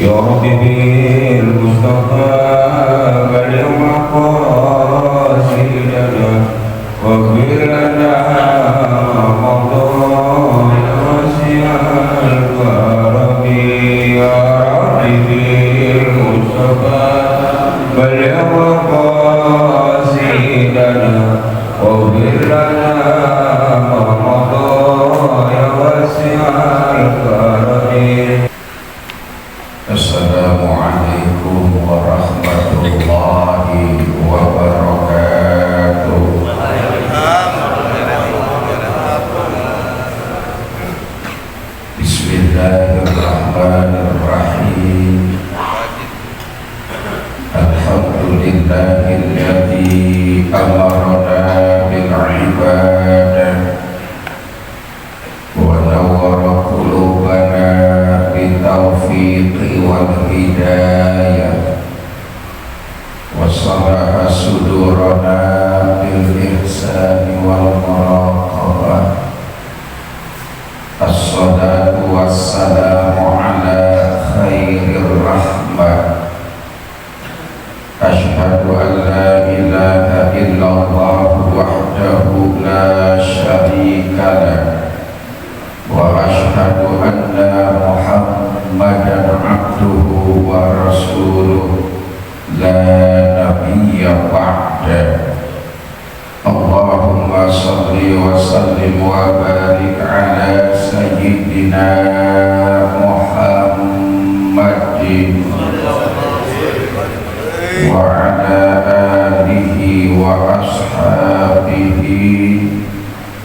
يا رب بالمصطفى بلغ مقاصدنا واغفر لنا موضوعنا واسع الكرم يا رب بالمصطفى بلغ مقاصدنا واغفر لنا موضوعنا واسع الكرم. Assalamualaikum warahmatullahi wabarakatuh. Bismillahirrahmanirrahim. Alhamdulillahilladzi amarna bil ibadah wa nawwara qulubana bitaufiqi wal hidayah wa sharaha sudurana bil ihsani wal muraqabah. Assalatu wassalamu ala khairir rahmah. Ashhadu an la ilaha illallah wahdahu la syarika lah wa ashhadu anna Muhammadan abduhu wa rasuluh la nabiyya ba'da. Allahumma salli wa sallim wa barik ala sayyidina Muhammadin wa ala alihi wa ashabihi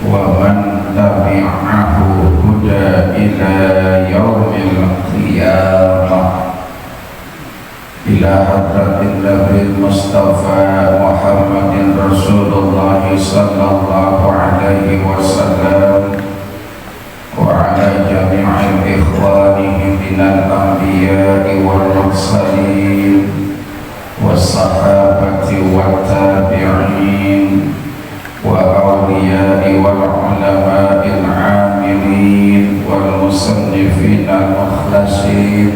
wa man tabi'ahu huda ila yaumil qiyamah. Ila hadratin nabil mustafa Muhammadin Rasulullah sallallahu alaihi wasallam wa ala jami'il ikhwanihi minal anbiya'i wal mursalin was sahabati wat tabi'in wa awliya'i wal ulama'il 'amilin wal musannifin al mukhlasin,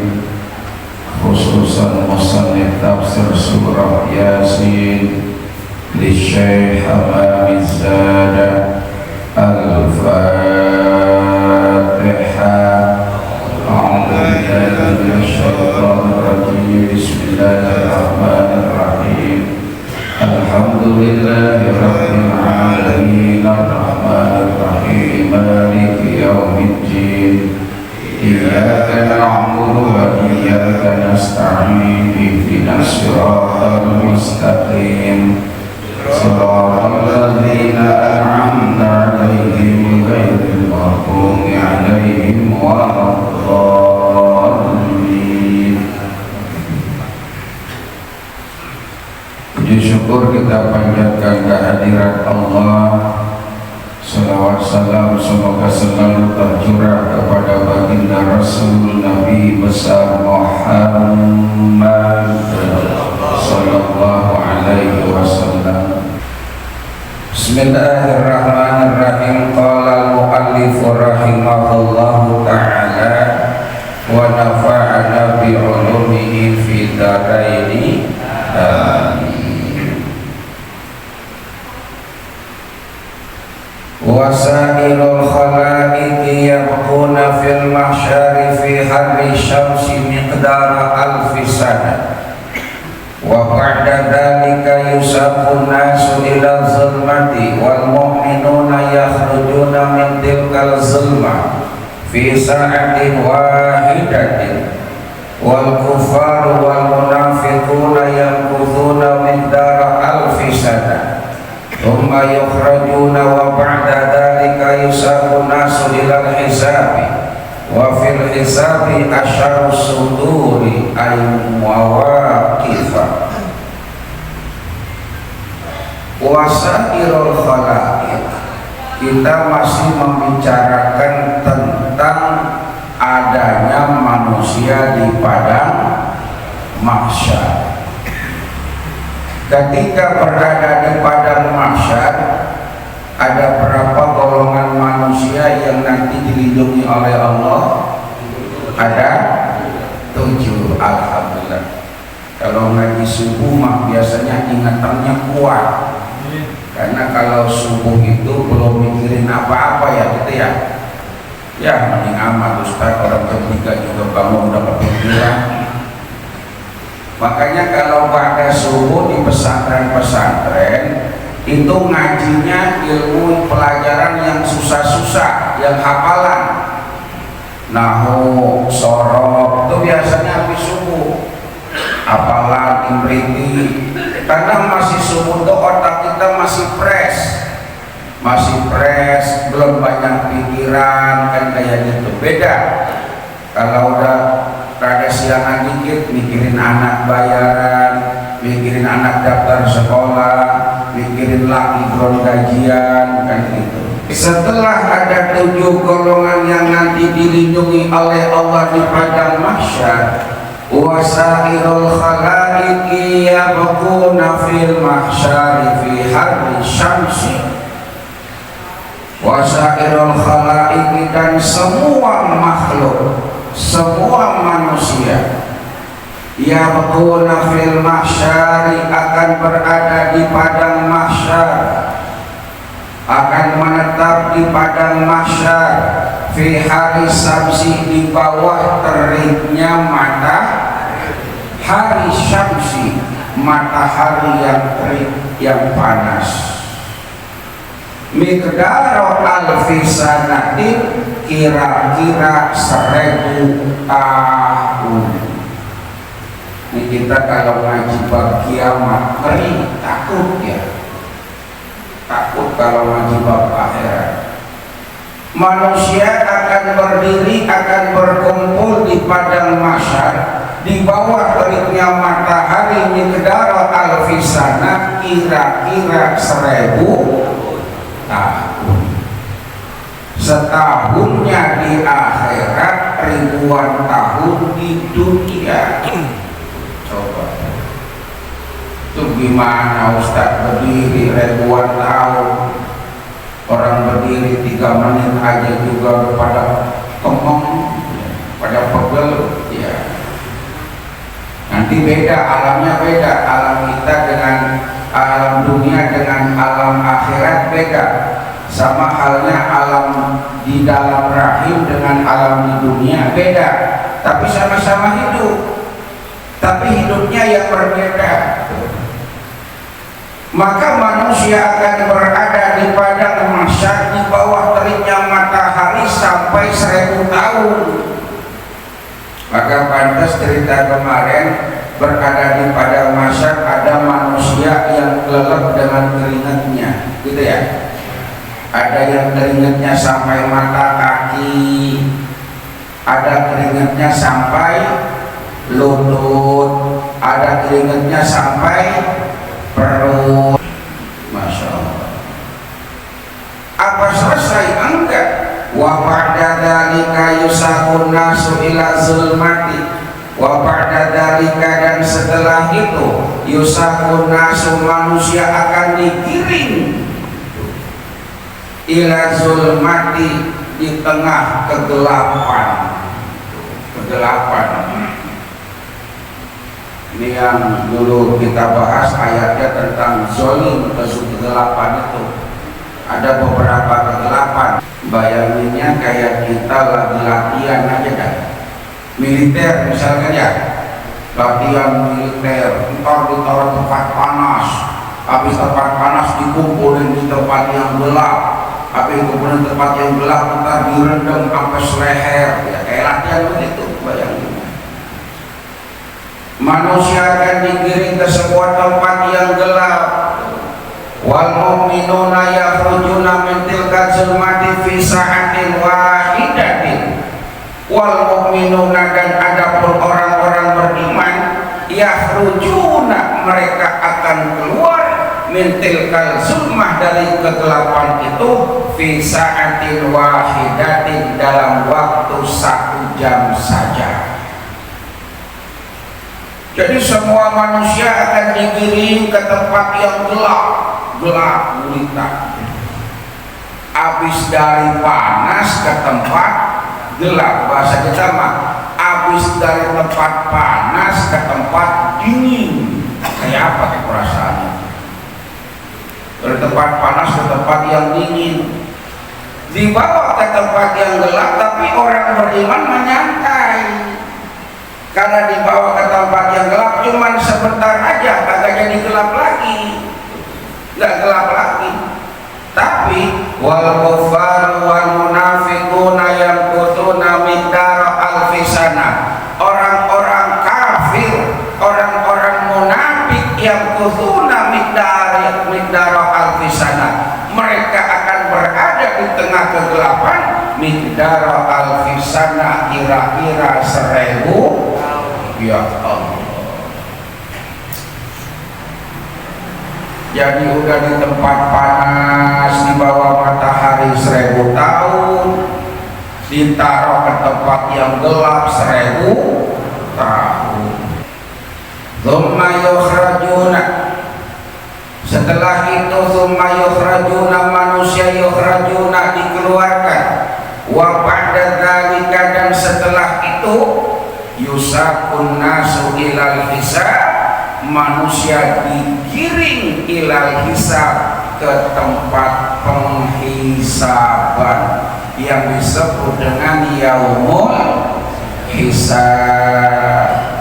khususan musannif tafsir surah Yasin li Syekh Hamami Zada. Al-Fatihah. A'udzu billahi minasyaitonir rajim. Bismillahirrahmanirrahim. Alhamdulillahi rabbil alamin arrahmanir rahim maliki yaumiddin. Iyyaka na'budu wa iyyaka nasta'in. Ihdinas siratal mustaqim. Shiratal ladzina an'amta 'alaihim ghairil maghdubi 'alaihim waladdallin. Puji syukur kita panjatkan kehadirat Allah. Salawat salam semoga selalu tercurah kepada baginda Rasul Nabi besar Muhammad sallallahu alaihi wasallam. Bismillahirrahmanirrahim. Qala al-muallif rahimahullahu ta'ala wa nafa'ana bi 'ulumihi fi daraini. Wasairul khalaiqi yabquna fil mahsyari fi harri syamsi miqdara alfi sana wa ba'da dhalika yusaqun nasu ila zulmati wal mu'minuna yakhrujuna min tilkal zulma fi sa'atin wahidatin wal kufaru wal munafiquna yanquthuna miqdara alfi sana thumma yukhrajuna wa ba'da dhalika yusaqun nasu ila al-hisabi wa fil hisabi asyaru suduri ay mawaqifa. Wasairul khalaiq, kita masih membicarakan tentang adanya manusia di padang mahsyar. Ketika berada di padang mahsyar, ada berapa golongan manusia yang nanti dilindungi oleh Allah? Ada 7. Alhamdulillah. Kalau ngaji subuh mah biasanya ingatannya kuat, karena kalau subuh itu belum mikirin apa-apa ya gitu ya. Ya mending amat Ustaz, orang ketiga juga bangun udah kepikiran. Makanya kalau pada subuh di pesantren-pesantren itu ngajinya ilmu pelajaran yang susah-susah, yang hafalan. Nahu, sorok itu biasanya habis subuh. Hafalan imriti, karena masih subuh tuh otak kita masih fresh, belum banyak pikiran kan kayak gitu. Beda kalau udah rada siangan dikit mikirin anak bayaran, mikirin anak daftar sekolah, mikirin laki bron gajian kan gitu. Setelah ada 7 golongan yang nanti dilindungi oleh Allah di padang mahsyar, wasairul khalaiqi yabquna fil mahsyari fi harri syamsi, wasairul khalaiqi, dan semua makhluk, semua manusia, yabquna fil mahsyari, akan berada di padang mahsyar, akan menetap di padang mahsyar, fi hari syamsi, di bawah teriknya hari syamsi, matahari yang terik yang panas. Miqdaru alfi sanatin, kira-kira 1000 tahun. Ini kita kalau ngaji bab kiamat ngeri, takut ya. Takut kalau ngaji bab akhirat. Manusia akan berdiri, akan berkumpul di padang mahsyar di bawah teriknya matahari, miqdaru alfi sana, kira-kira 1000 tahun. Setahunnya di akhirat, ribuan tahun di dunia. Coba itu gimana Ustaz, berdiri ribuan tahun, orang berdiri 3 menit aja juga pada kemeng, pada pegel ya. Nanti beda alamnya, beda alam kita dengan alam dunia, dengan alam akhirat beda. Sama halnya alam di dalam rahim dengan alam di dunia beda, tapi sama-sama hidup, tapi hidupnya yang berbeda. Maka manusia akan berada di padang mahsyar di bawah teriknya matahari sampai 1000 tahun. Maka pantas cerita kemarin, berada di padang mahsyar ada manusia yang kelelep dengan keringatnya, gitu ya. Ada yang keringatnya sampai mata kaki, ada keringatnya sampai lutut, ada keringatnya sampai perut. Masya Allah. Apa selesai? Enggak. Wa ba'da dzalika yusaqun nasu ila zulmati, wa ba'da dzalika, dan setelah itu yusaqun nasu, manusia akan dikirim ila zulmati, di tengah kegelapan. Ini yang dulu kita bahas ayatnya tentang zolim, kegelapan itu. Ada beberapa kegelapan. Bayanginnya kayak kita lagi latihan aja kan. Militer misalkan ya, latihan militer, ntar ditaruh tempat panas, habis tempat panas dikumpulin di tempat yang gelap, habis kumpulin tempat yang gelap ntar direndam sampai seleher, ya kayak latihan begitu bayanginnya. Manusia akan digiring ke sebuah tempat yang gelap. Wal mu'minuna yakhrujuna min tilka zulmati fi sa'atin wahidatin. Wal mu'minuna, dan adapun orang-orang beriman, yakhrujuna, mereka akan keluar, min tilka zulmah, dari kegelapan itu, fi sa'atin wahidatin, dalam waktu 1 jam saja. Jadi semua manusia akan digiring ke tempat yang gelap gulita. Habis dari panas ke tempat gelap, bahasa kita mah habis habis dari tempat panas ke tempat dingin. Kayak apa perasaannya? Dari tempat panas ke tempat yang dingin, dibawa ke tempat yang gelap, tapi orang beriman menyantai. Karena dibawa ke tempat yang gelap cuman sebentar aja, kagak jadi gelap lagi, nggak gelap lagi. Tapi wal kuffar wal munafiquna yamkutuna miqdara alfi sana, orang-orang kafir, orang-orang munafik yamkutuna miqdara alfi sana, mereka akan berada di tengah kegelapan miqdara alfi sana, kira-kira 1000. Ya Allah. Jadi udah di tempat panas, di bawah matahari 1000 tahun, ditaruh ke tempat yang gelap 1000 tahun. Thumma yukhrajuna, setelah itu thumma yukhrajuna, manusia yukhrajuna, dikeluarkan. Wa ba'da dzalika, dan setelah itu yusakun nasu ilal hisab, manusia digiring ilal hisab, ke tempat penghisaban yang disebut dengan yaumul hisab.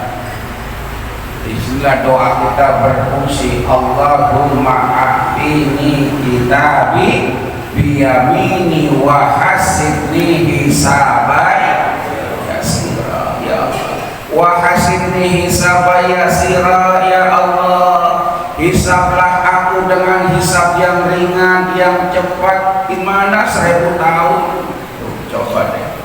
Istilah doa kita berfungsi, Allahumma ahdini kitabi biyamini wa hasibni hisabai yasira, ya Allah. Wa hasibni hisabai yasira, ya Allah, hisablah aku dengan hisab yang ringan, yang cepat. Gimana 1000 tahun? Coba deh,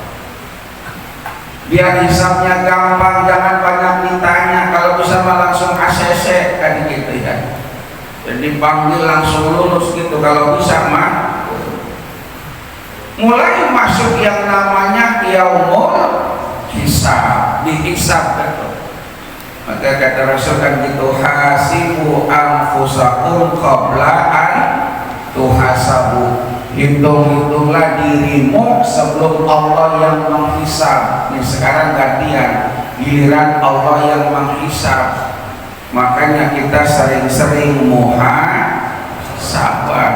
biar hisabnya gampang, jangan banyak ditanya. Kalau bisa mah langsung ACC kan gitu ya, jadi panggil langsung lulus gitu. Kalau bisa mah mulai masuk yang namanya yaumul hisab, dihisab gitu. Maka kata Rasul kan gitu, hasibu anfusakum qabla an tuhasabu, hitung-hitunglah dirimu sebelum Allah yang menghisab. Ini sekarang gantian, giliran Allah yang menghisab. Makanya kita sering-sering muhasabah,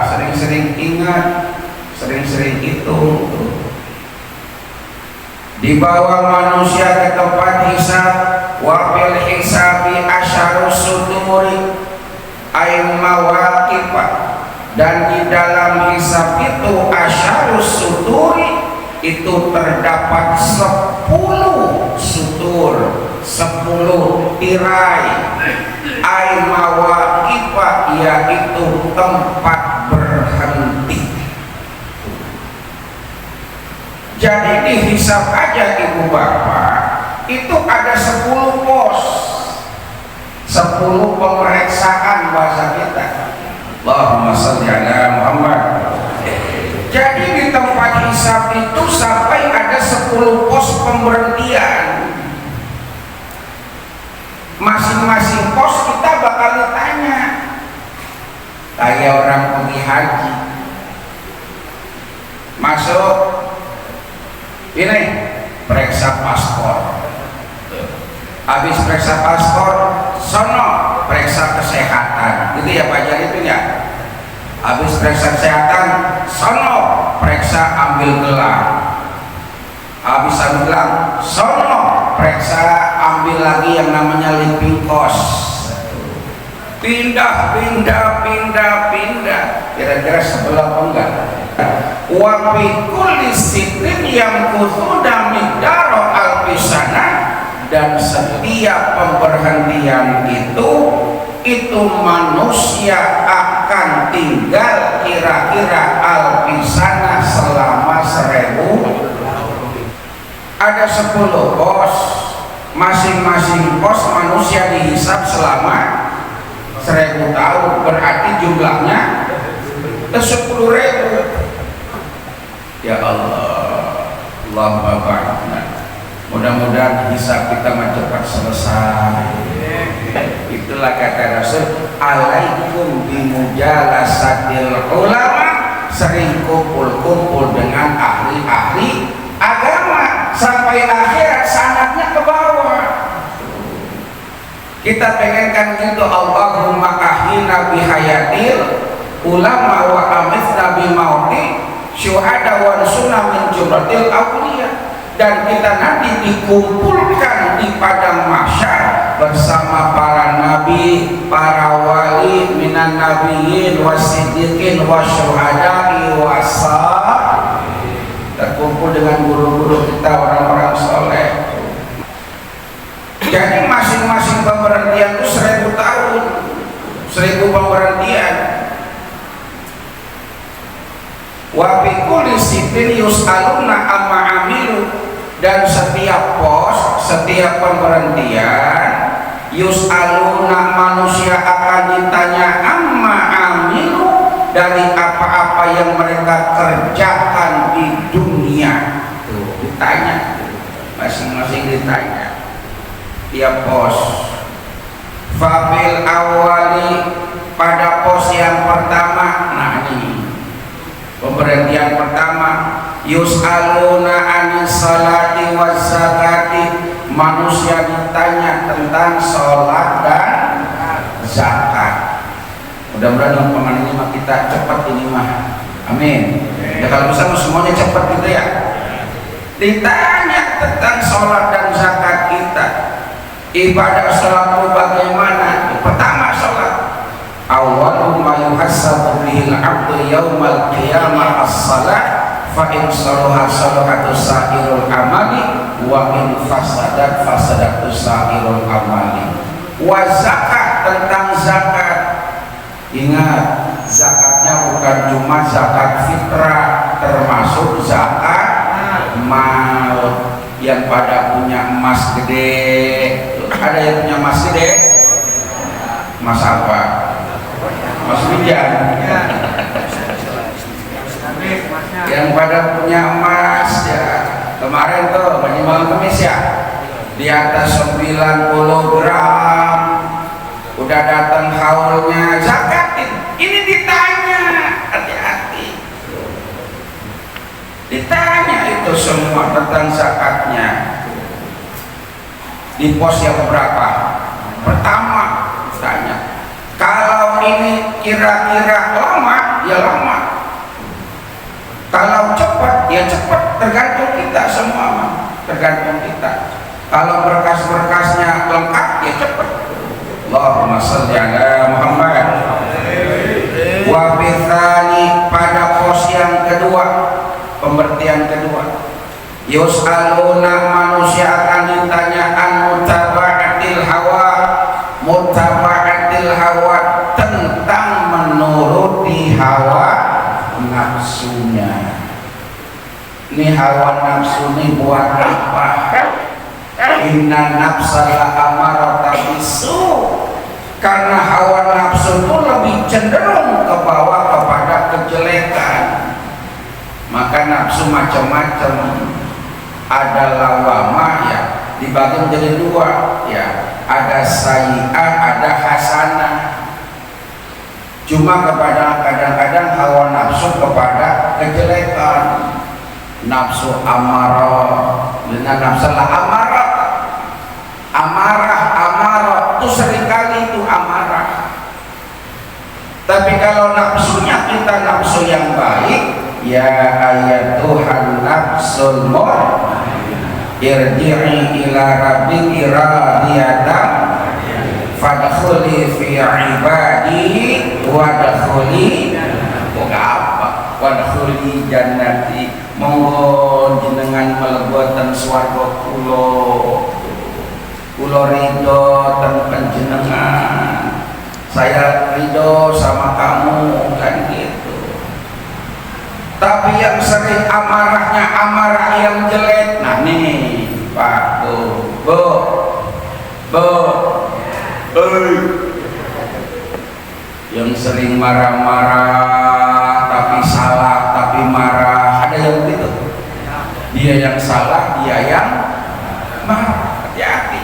sering-sering ingat, sering-sering hitung. Dibawa manusia ke tempat hisab. Wa bil hisabi asyarus suduri ay mawaqifah, dan di dalam hisab itu asyarus suduri itu terdapat 10 sutur, 10 tirai. Ay mawaqifah, yaitu tempat berhenti. Jadi dihisab aja ibu bapak, itu ada 10 pos, 10 pemeriksaan bahasa kita. Allahumma sholli ala Muhammad. Jadi di tempat hisab itu sampai ada 10 pos pemberhentian. Masing-masing pos kita bakal ditanya. Kayak orang pergi haji, masuk ini periksa paspor. Habis periksa paspor, sono periksa kesehatan, gitu ya Pak Jan itu ya. Habis periksa kesehatan, sono periksa ambil gelang. Habis ambil gelang, sono periksa ambil lagi yang namanya living cost. Pindah. Kira-kira sebelah apa enggak? Wa fi kulli sitrin yamkuthuna miqdara alfisana, dan setiap pemberhentian itu manusia akan tinggal kira-kira alfisana selama 1000. Ada 10 pos, masing-masing pos manusia dihisab selama 1000 tahun, berarti jumlahnya 10.000. Ya Allah, Allahumma barik. Mudah-mudahan hisab kita cepat selesai. Itulah kata Rasul, alaikum bimujalasatil ulama, sering kumpul-kumpul dengan ahli-ahli agama sampai akhirat sanadnya ke bawah. Kita pengenkan gitu, Allahumma ahyina bihayatil ulama wa amitsna bi mauti syuhada wa sunna min jumlatil awliya. Dan kita nanti dikumpulkan di padang mahsyar bersama para nabi, para wali, minan nabiyyin wasiddiqin wasyuhada'i wasalihin, terkumpul dengan guru-guru kita, orang-orang soleh. Jadi masing-masing pemberhentian itu 1000 tahun, 1000 pemberhentian. Wa fi kulli sittin yus'aluna amma amilu, dan setiap pos, setiap pemberhentian yus'aluna, manusia akan ditanya amma amilu, dari apa-apa yang mereka kerjakan di dunia. Tuh, ditanya, masing-masing ditanya tiap pos. Fafil awali, pada pos yang pertama, nah ini pemberhentian pertama, yus'aluna anis salati was zakati, manusia ditanya tentang sholat dan zakat. Mudah-mudahan omongan ini mah kita cepat ini mah, amin. Ya kalau bisa semuanya cepat gitu ya. Ditanya tentang sholat dan zakat kita. Ibadah sholatmu bagaimana? Pertama sholat, awwalu ma yuhassabu bihil abdu yaumal qiyamah as-salat, fa in salaha salahatu sa'irul amali wa in fasadat fasadatu sa'irul amali. Wa zakat, tentang zakat, ingat zakatnya bukan cuma zakat fitrah, termasuk zakat mal. Yang pada punya emas gede, ada yang punya emas gede, emas apa? Emas pinjam. Yang pada punya emas ya, kemarin tuh malam Kamis ya, di atas 90 gram, udah datang haulnya zakat. Ini ditanya, hati-hati, ditanya itu semua tentang zakatnya. Di pos yang berapa? Pertama tanya, kalau ini kira-kira lama ya lama, kalau cepat ya cepat, tergantung kita semua, tergantung kita. Kalau berkas-berkasnya lengkap ya cepat. Allahumma sholli ala Muhammad. Wa bitsani, pada pos yang kedua, pemberhentian kedua, yus'aluna, manusia akan ditanya an mutaba'atil hawa, mutaba'atil hawa, tentang menuruti hawa nafsunya. Ini hawa nafsu ini buat apa? Inna nafsa la amarata bisu, karena hawa nafsu itu lebih cenderung ke bawah kepada kejelekan. Maka nafsu macam-macam, ada lawamah ya, dibagi menjadi dua ya, ada sayyi'ah, ada hasanah. Cuma kepada kadang-kadang hawa nafsu kepada kejelekan, nafsu amarah dengan nafsu la amarah, amarah itu seringkali itu amarah. Tapi kalau nafsunya kita nafsu yang baik, ya ayatuhan nafsul mutmainnah irji'i ila rabbiki radiyatan fadkhuli fi ibadi wadkhuli wadkhuli jannati, monggo jenengan mlebetaken swarga kula ridho ten panjenengan, saya ridho sama kamu, kan gitu. Tapi yang sering amarahnya amarah yang jelek, nah nih Pak Bu, yang sering marah-marah tapi salah, tapi marah, ada yang begitu. Dia yang salah, dia yang marah, hati-hati.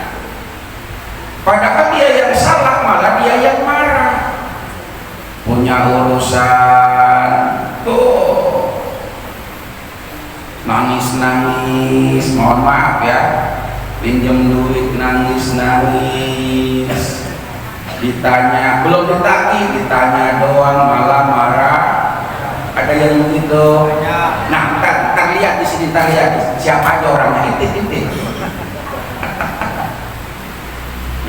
Padahal dia yang salah, malah dia yang marah. Punya urusan tuh nangis-nangis, mohon maaf ya, pinjam duit nangis-nangis, ditanya belum ditagih, ditanya doang malah marah. Ada yang begitu. Nah, ntar lihat di sini, ntar lihat siapa aja orangnya. Intit.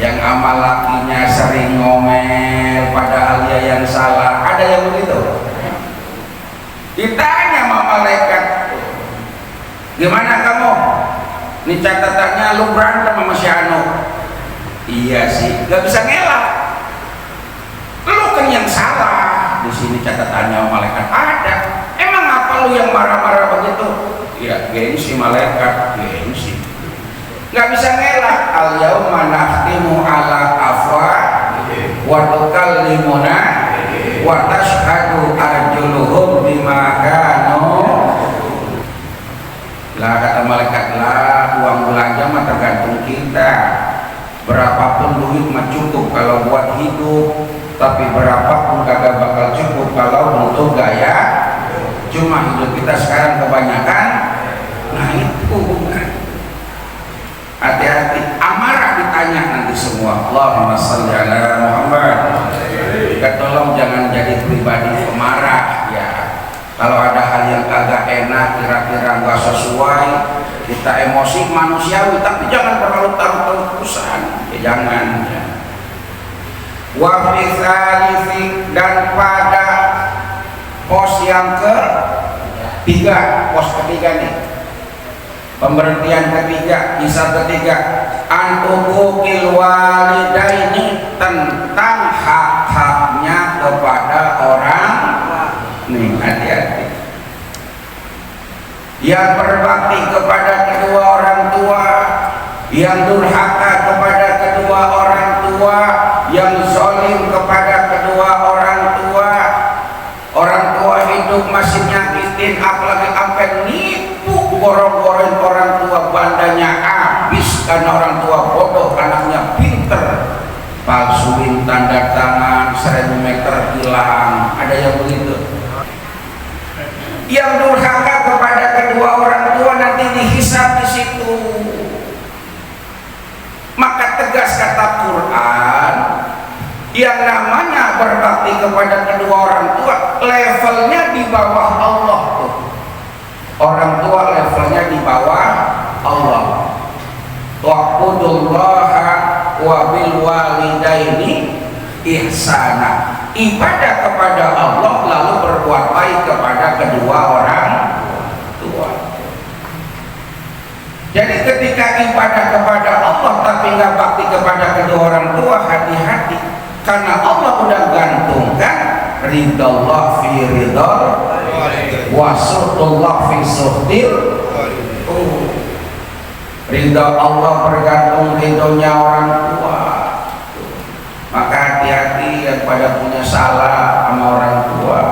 Yang amal lakinya sering ngomel padahal dia yang salah. Ada yang begitu. Ditanya sama malaikat, gimana kamu? Ini catatannya lu berantem sama si Anu. Iya sih, gak bisa ngelak. Lu kan yang salah. Di sini catatannya malaikat ada. Emang apa lu yang marah-marah begitu? Ya gengsi malaikat, gengsi. Gak bisa ngelak. Al yauma nakhtimu ala afwahihim wa tukallimuna wa tashhadu arjuluhum bima kanu. Lah kata malaikat, lah uang belanja mah tergantung kita. Berapapun duit mah cukup kalau buat hidup, tapi berapapun kagak bakal cukup kalau untuk gaya. Cuma hidup kita sekarang kebanyakan. Nah itu hati-hati, amarah ditanya nanti semua. Allahumma shalli ala Muhammad. Tolong jangan jadi pribadi pemarah ya. Kalau ada hal yang kagak enak, kira-kira nggak sesuai, kita emosi manusiawi, tapi jangan berlarut-larut terusan. Ya jangan. Wa fi dan pada pos yang ketiga, pos ketiga nih. Pemberhentian ketiga, kisah ketiga, antukukil walidaini, tentang hak-haknya kepada orang. Nih hati-hati. Yang berbakti kepada kedua orang tua, yang durhaka kepada kedua orang tua, yang zalim kepada kedua orang tua. Orang tua hidup masih nyakitin, apalagi sampai nipu, gorong-gorong orang tua, bandanya habis karena orang tua bodoh, anaknya pinter, palsuin tanda tangan 1000 meter hilang. Ada yang begitu. Yang durhaka kepada kedua orang tua nanti dihisab di situ. Maka tegas kata Quran, yang namanya berbakti kepada kedua orang tua levelnya di bawah Allah tuh. Orang tua levelnya di bawah Allah. Wa'budullaha wa bil walidaini ihsana. Ibadah kepada Allah lalu berbuat baik kepada kedua orang tua. Jadi ketika ibadah kepada Allah tapi nggak bakti kepada kedua orang tua, hati-hati. Karena Allah udah gantungkan ridallah fi ridal wa suhtullah fi suhtil. Ridha Allah bergantung ridhonya orang tua. Maka hati-hati yang pada punya salah sama orang tua.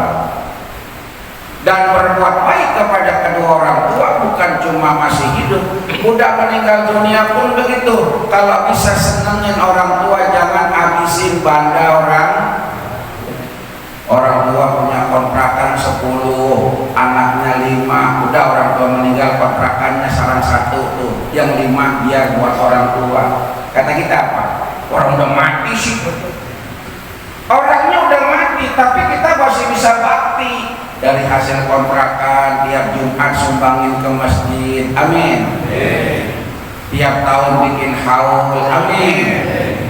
Dan berbuat baik kepada kedua orang tua bukan cuma masih hidup, udah meninggal dunia pun begitu. Kalau bisa senengin orang tua, jangan habisin banda orang. Orang tua punya kontrakan 10, anaknya 5, udah orang tua meninggal kontrakannya saran 1 tuh, yang 5 biar buat orang tua. Kata kita apa? Orang udah mati sih. Orangnya udah mati, tapi kita masih bisa bakti. Dari hasil kontrakan tiap Jumat sumbangin ke masjid, amin. Tiap tahun bikin haul, amin.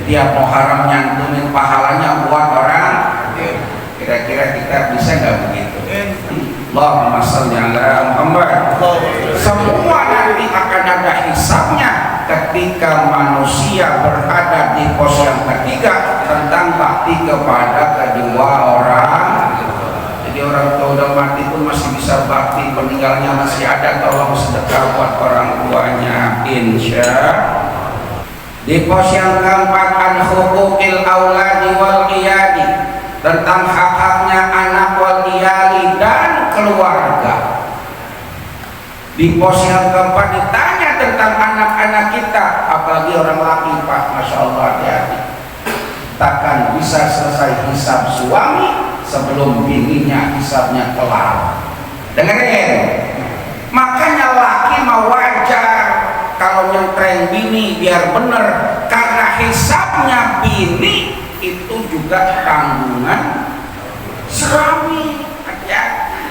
Tiap Muharram nyantumin pahalanya buat orang. Kira-kira kita bisa nggak begitu? Allahumma shalli ala Muhammad. Semua nanti akan ada hisabnya ketika manusia berada di pos yang ketiga tentang bakti kepada kedua orang. Jadi orang tua udah mati pun masih bisa bakti, peninggalnya masih ada, tolong sedekah buat orang tuanya, insya. Di pos yang keempat, an hukukil auladi wal iyadi, tentang hak-haknya anak wal iyali dan keluarga. Di pos yang keempat ditanya tentang anak-anak kita, apalagi orang laki, Pak, masya Allah, hati-hati. Takkan bisa selesai hisab suami sebelum bininya hisabnya kelar. Dengerin, makanya laki mau wajar kalau nyentreng bini biar bener, karena hisabnya bini itu juga tanggungan suami. Hati-hati.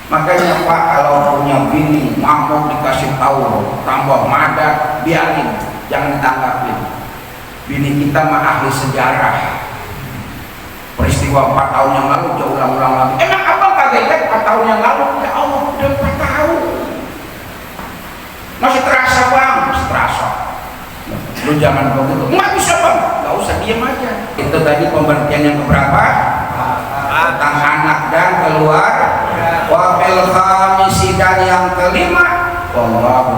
Makanya Pak, kalau punya bini mau dikasih tahu tambah madat, biarin, jangan ditanggapin. Bini kita mah ahli sejarah, peristiwa 4 tahun yang lalu dia ulang-ulang lagi. Emang abang kagak ingat 4 tahun yang lalu? Ya Allah, udah 4 tahun masih terasa bang, masih terasa. Lu jangan begitu, nggak bisa bang, nggak usah, diam aja. Itu tadi pemberhentian yang keberapa? Tentang anak dan keluar. Wa fil khamisi, dan yang kelima, wallahu